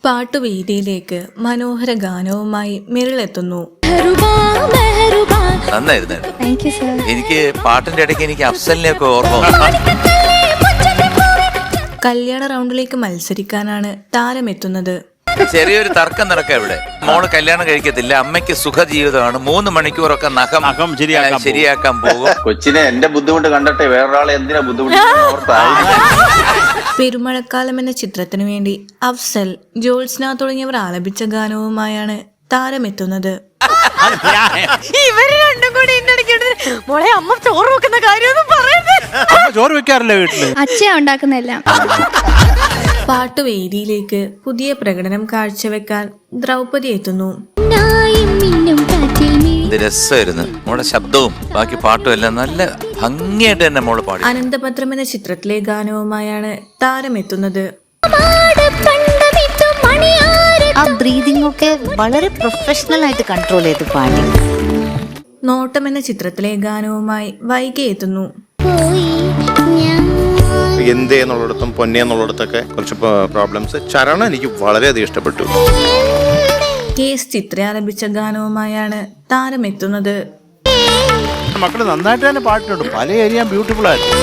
പാട്ടുവേദിയിലേക്ക് മനോഹര ഗാനവുമായി മിറിലെത്തുന്നു. നന്നായിരുന്നു. എനിക്ക് പാട്ടിന്റെ ഇടയ്ക്ക് എനിക്ക് അഫ്സലിനെയൊക്കെ ഓർമ്മ. കല്യാണ റൗണ്ടിലേക്ക് മത്സരിക്കാനാണ് താരമെത്തുന്നത്. ചെറിയൊരു തർക്കം നടക്കുക ഇവിടെ. മോള് കല്യാണം കഴിക്കത്തില്ല, അമ്മയ്ക്ക് സുഖജീവിതമാണ്, 3 മണിക്കൂറൊക്കെ നഖം ശരിയാക്കാൻ പോകും. കൊച്ചിനെ എന്റെ ബുദ്ധിമുട്ട് കണ്ടിട്ട് വേറൊരാളെ എന്തിനാ ബുദ്ധിമുട്ട്. പെരുമഴക്കാലം എന്ന ചിത്രത്തിനു വേണ്ടി അഫ്സൽ, ജോത്സ്ന തുടങ്ങിയവർ ആലപിച്ച ഗാനവുമായാണ് താരമെത്തുന്നത്. ഇവര് രണ്ടും കൂടി മോളെ അമ്മ ചോറ് വെക്കുന്ന കാര്യമൊന്നും പറയുന്നത്. ചോറ് വെക്കാറില്ല വീട്ടില്, അച്ഛയാ ഉണ്ടാക്കുന്നെല്ലാം. പാട്ടുവേദിയിലേക്ക് പുതിയ പ്രകടനം കാഴ്ചവെക്കാൻ ദ്രൗപദി എത്തുന്നു. ഇത് രസമായിരുന്നു. മോളുടെ ശബ്ദവും ബാക്കി പാട്ടും എല്ലാം നല്ല ഭംഗിയായിട്ട് തന്നെ മോള് പാടി. അനന്തപത്രം എന്ന ചിത്രത്തിലെ ഗാനവുമായാണ് താരമെത്തുന്നത്. ആ ബ്രീതിങ് ഒക്കെ വളരെ പ്രൊഫഷണൽ ആയിട്ട് കൺട്രോൾ ചെയ്ത് പാടി. നോട്ടം എന്ന ചിത്രത്തിലെ ഗാനവുമായി വൈകി എത്തുന്നു. എന്തേ എന്നുള്ളിടത്തും പൊന്നെ എന്നുള്ളിടത്തൊക്കെ കുറച്ച് പ്രോബ്ലംസ്. ചരണം എനിക്ക് വളരെയധികം ഇഷ്ടപ്പെട്ടു. കേസ് ചിത്ര ആലപിച്ച ഗാനവുമായാണ് താരമെത്തുന്നത്. മക്കള് നന്നായിട്ട് തന്നെ പാട്ടിട്ടുണ്ട്. പല ഏരിയ ബ്യൂട്ടിഫുൾ ആയിരുന്നു.